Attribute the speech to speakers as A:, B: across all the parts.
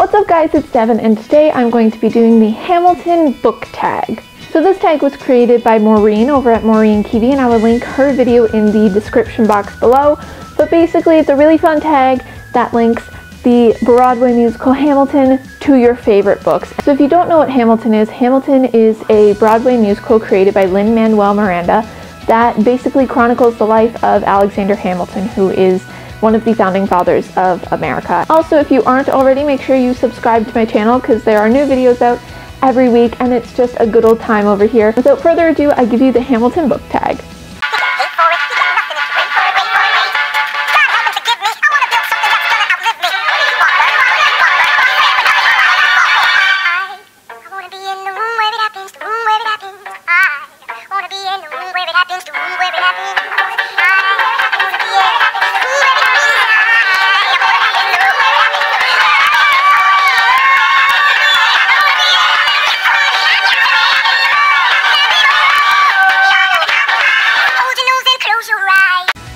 A: What's up guys, it's Devin, and today I'm going to be doing the Hamilton book tag. So this tag was created by Maureen over at Maureen TV, and I will link her video in the description box below. But basically it's a really fun tag that links the Broadway musical Hamilton to your favorite books. So if you don't know what Hamilton is a Broadway musical created by Lin-Manuel Miranda that basically chronicles the life of Alexander Hamilton, who is one of the founding fathers of America. Also, if you aren't already, make sure you subscribe to my channel because there are new videos out every week and it's just a good old time over here. Without further ado, I give you the Hamilton book tag.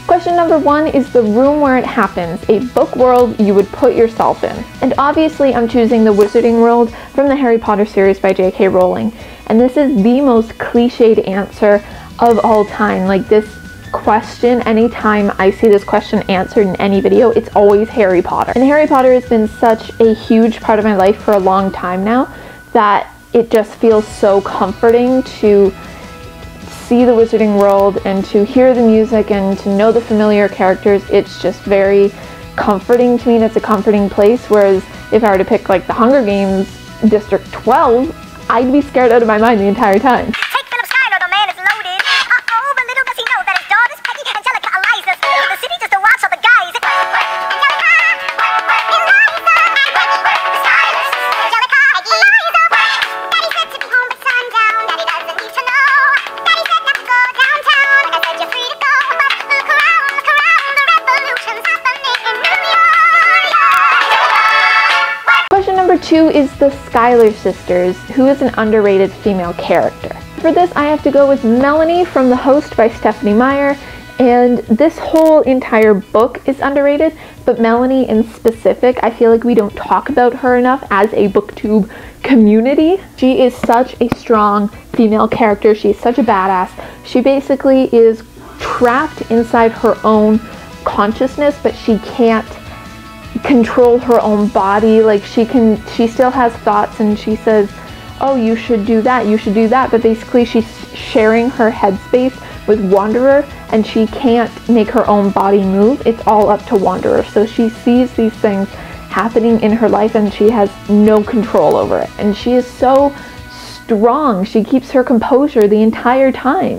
A: Question number 1 is the room where it happens, a book world you would put yourself in. And obviously I'm choosing the Wizarding World from the Harry Potter series by J.K. Rowling. And this is the most cliched answer of all time. Like, this question, anytime I see this question answered in any video, it's always Harry Potter. And Harry Potter has been such a huge part of my life for a long time now that it just feels so comforting to see the Wizarding World and to hear the music and to know the familiar characters. It's just very comforting to me, and it's a comforting place. Whereas if I were to pick like the Hunger Games District 12, I'd be scared out of my mind the entire time.
B: Take Philip Skylar, the man is loaded. Uh-oh, but little does he know that his daughters, Peggy, Angelica, Eliza, leave the city just to watch all the guys.
A: Number 2 is the Skylar Sisters, who is an underrated female character. For this, I have to go with Melanie from The Host by Stephenie Meyer, and this whole entire book is underrated, but Melanie in specific, I feel like we don't talk about her enough as a booktube community. She is such a strong female character. She's such a badass. She basically is trapped inside her own consciousness, but she can't control her own body. Like, she still has thoughts, and she says, oh, you should do that, but basically she's sharing her headspace with Wanderer, and she can't make her own body move. It's all up to Wanderer. So she sees these things happening in her life and she has no control over it, and she is so strong. She keeps her composure the entire time.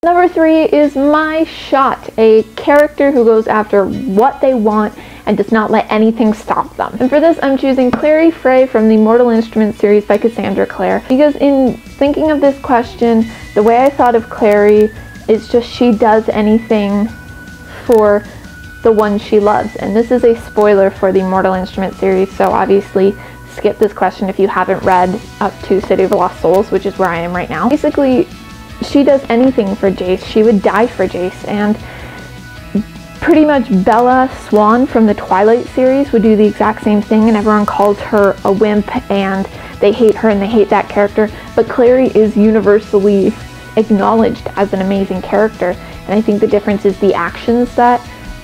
A: Number 3 is My Shot, a character who goes after what they want and does not let anything stop them. And for this, I'm choosing Clary Frey from the Mortal Instruments series by Cassandra Clare, because in thinking of this question, the way I thought of Clary is just she does anything for the one she loves. And this is a spoiler for the Mortal Instruments series, so obviously skip this question if you haven't read up to City of Lost Souls, which is where I am right now. Basically, she does anything for Jace. She would die for Jace, and pretty much Bella Swan from the Twilight series would do the exact same thing, and everyone calls her a wimp and they hate her and they hate that character. But Clary is universally acknowledged as an amazing character, and I think the difference is the actions that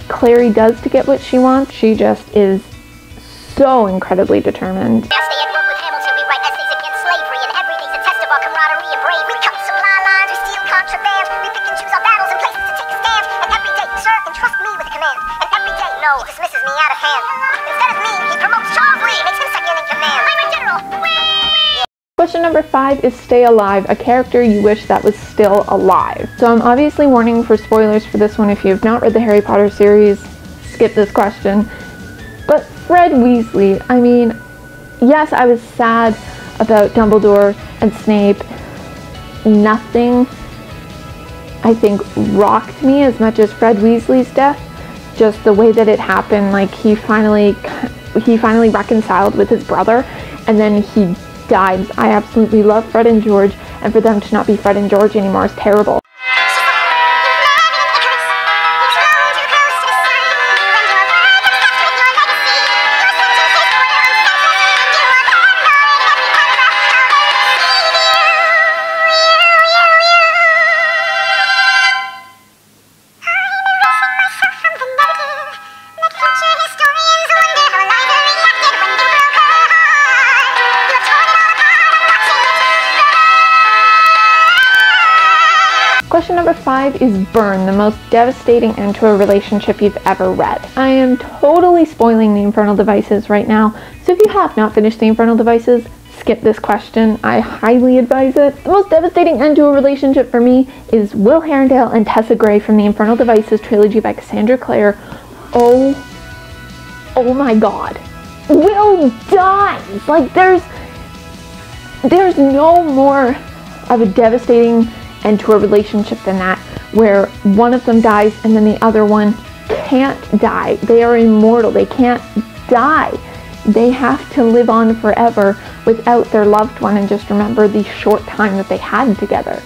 A: Clary does to get what she wants. She just is so incredibly determined.
B: He dismisses me out of hand. Instead of me, he promotes Charles Lee, makes him second in command. I'm a general.
A: Question number 5 is Stay Alive, a character you wish that was still alive. So I'm obviously warning for spoilers for this one. If you have not read the Harry Potter series, skip this question. But Fred Weasley, I mean, yes, I was sad about Dumbledore and Snape. Nothing, I think, rocked me as much as Fred Weasley's death. Just the way that it happened, like he finally reconciled with his brother, and then he died. I absolutely love Fred and George, and for them to not be Fred and George anymore is terrible. Question number 5 is burn, the most devastating end to a relationship you've ever read. I am totally spoiling the Infernal Devices right now, so if you have not finished the Infernal Devices, skip this question. I highly advise it. The most devastating end to a relationship for me is Will Herondale and Tessa Gray from the Infernal Devices trilogy by Cassandra Clare. Oh my god. Will dies! Like, there's no more of a devastating end to a relationship than that, where one of them dies and then the other one can't die. They are immortal. They can't die. They have to live on forever without their loved one and just remember the short time that they had together.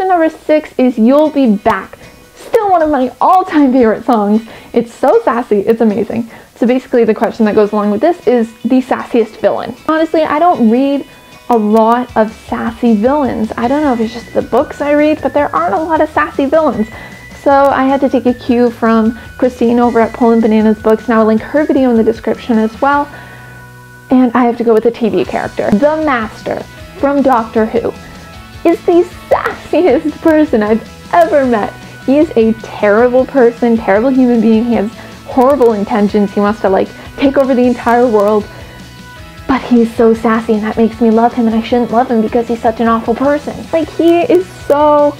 A: Number 6 is You'll Be Back. Still one of my all-time favorite songs. It's so sassy, it's amazing. So basically the question that goes along with this is the sassiest villain. Honestly, I don't read a lot of sassy villains. I don't know if it's just the books I read, but there aren't a lot of sassy villains. So I had to take a cue from Christine over at Poland Bananas Books, and I'll link her video in the description as well. And I have to go with a TV character. The Master from Doctor Who is the sassiest person I've ever met. He is a terrible person, terrible human being. He has horrible intentions. He wants to like take over the entire world, but he's so sassy and that makes me love him, and I shouldn't love him because he's such an awful person. Like, he is so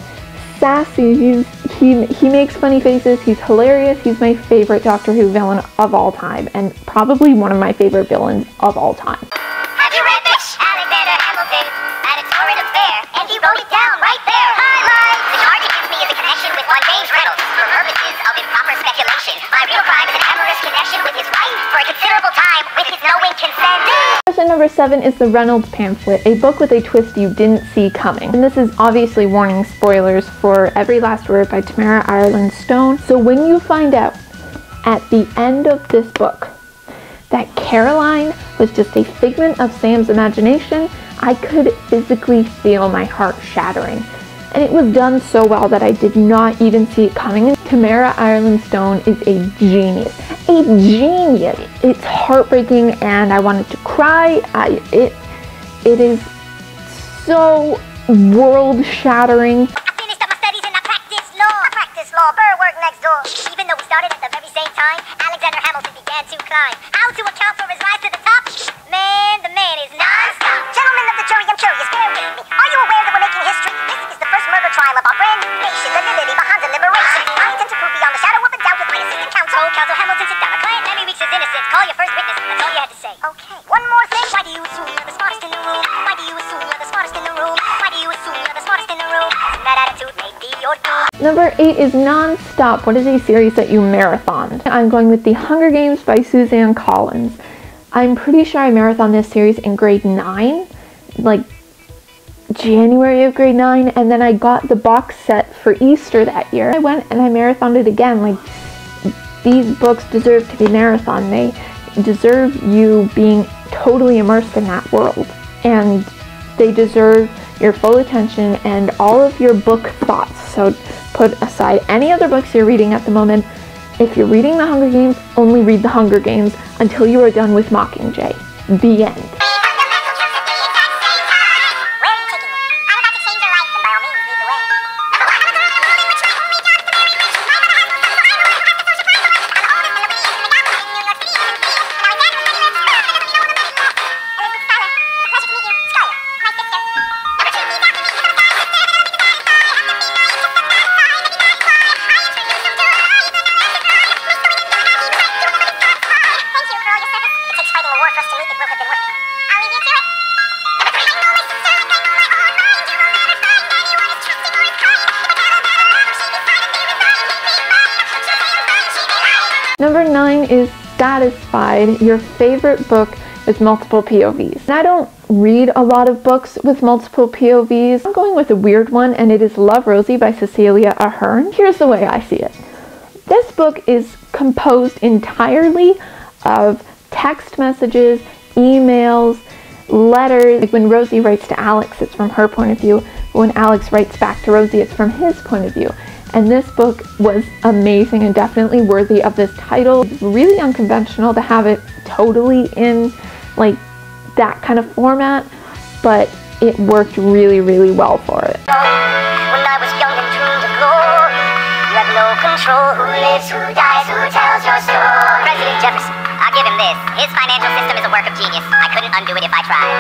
A: sassy. He makes funny faces. He's hilarious. He's my favorite Doctor Who villain of all time, and probably one of my favorite villains of all time.
B: Have you read this? Alexander Hamilton at a torrid affair, and he wrote it down right there. Highlight! The charge against me is a connection with one James Reynolds for purposes of improper speculation. My real crime is an amorous connection with his wife for a considerable time with his knowing consent.
A: Question number 7 is the Reynolds pamphlet, a book with a twist you didn't see coming. And this is obviously warning spoilers for Every Last Word by Tamara Ireland Stone. So when you find out at the end of this book that Caroline was just a figment of Sam's imagination, I could physically feel my heart shattering. And it was done so well that I did not even see it coming. Tamara Ireland Stone is a genius. A genius! It's heartbreaking and I wanted to cry. It is so world-shattering.
B: I finished up my studies and I practiced law. Bird work next door. Even though we started at the very same time, Alexander Hamilton began to climb. How to account for his rise to the top? Man, the man is non-stop. Gentlemen of the jury, I'm curious, bear with me. Are you aware that we're making history? This is the first murder trial of our brand new nation, the liberty behind the liberation. I intend to prove beyond the shadow of a doubt with my assistant counsel. Counsel Hamilton, sit down. A client every week's his innocence. Call your first witness. That's all you had to say. Okay. One more thing. Why do you assume you're the smartest in the room? Why do you assume you're the smartest in the room? Why do you assume you're the smartest in the room? That attitude may be your doom.
A: Number 8 is NonStop. What is a series that you marathoned? I'm going with The Hunger Games by Suzanne Collins. I'm pretty sure I marathoned this series in grade 9, like January of grade 9, and then I got the box set for Easter that year. I went and I marathoned it again. Like, these books deserve to be marathoned. They deserve you being totally immersed in that world, and they deserve your full attention and all of your book thoughts. So put aside any other books you're reading at the moment. If you're reading The Hunger Games, only read The Hunger Games until you are done with Mockingjay. The end. Number 9 is Satisfied, your favorite book with multiple POVs. And I don't read a lot of books with multiple POVs. I'm going with a weird one, and it is Love, Rosie by Cecilia Ahern. Here's the way I see it. This book is composed entirely of text messages, emails, letters. Like when Rosie writes to Alex, it's from her point of view. When Alex writes back to Rosie, it's from his point of view. And this book was amazing and definitely worthy of this title. It's really unconventional to have it totally in like that kind of format, but it worked really, really well for it.
B: When I was young and dreamed of glory, you had no control. Who lives, who dies, who tells your story? President Jefferson, I'll give him this. His financial system is a work of genius. I couldn't undo it if I tried.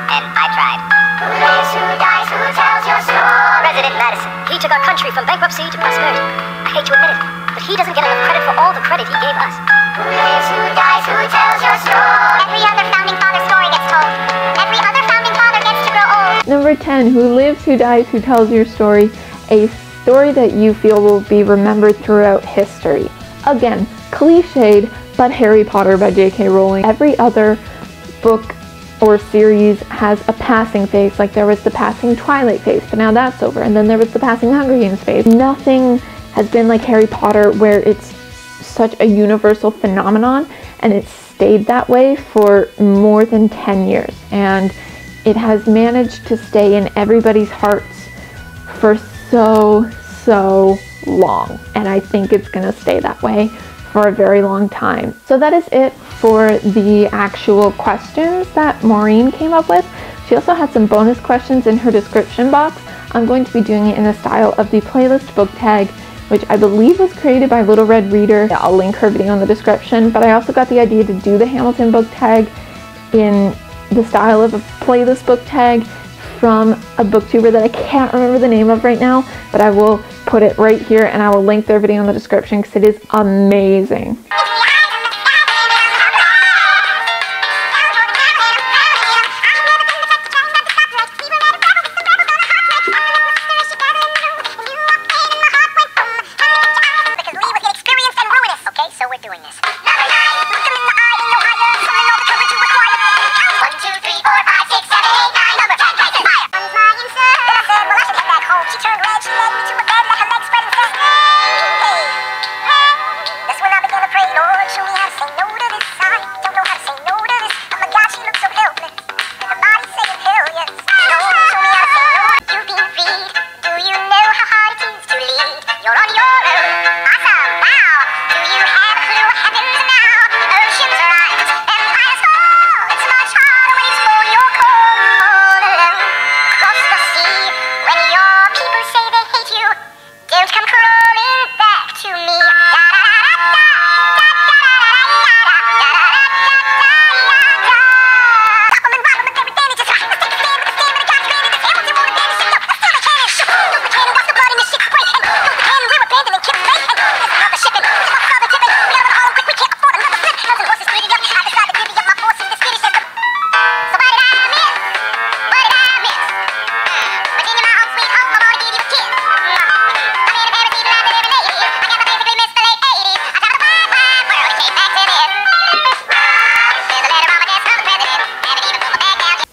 B: And I tried. Who lives, who dies, who tells your story? President Madison, he took our country from bankruptcy to prosperity. I hate to admit it, but he doesn't get enough credit for all the credit he gave us. Who lives, who dies, who tells your story? Every other founding father's story gets told. Every other founding father gets to grow old.
A: Number 10, Who Lives, Who Dies, Who Tells Your Story, a story that you feel will be remembered throughout history. Again, cliched, but Harry Potter by J.K. Rowling. Every other book or series has a passing phase, like there was the passing Twilight phase, but now that's over, and then there was the passing Hunger Games phase. Nothing has been like Harry Potter, where it's such a universal phenomenon, and it's stayed that way for more than 10 years, and it has managed to stay in everybody's hearts for so long, and I think it's gonna stay that way for a very long time. So that is it for the actual questions that Maureen came up with. She also had some bonus questions in her description box. I'm going to be doing it in the style of the playlist book tag, which I believe was created by Little Red Reader. I'll link her video in the description, but I also got the idea to do the Hamilton book tag in the style of a playlist book tag from a booktuber that I can't remember the name of right now, but I will put it right here and I will link their video in the description because it is amazing.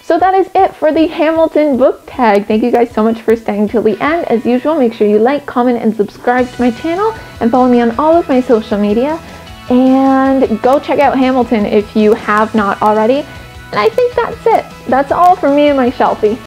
A: So that is it for the Hamilton book tag. Thank you guys so much for staying till the end. As usual, make sure you like, comment, and subscribe to my channel, and follow me on all of my social media. And go check out Hamilton if you have not already. And I think that's it. That's all from me and my Shelfie.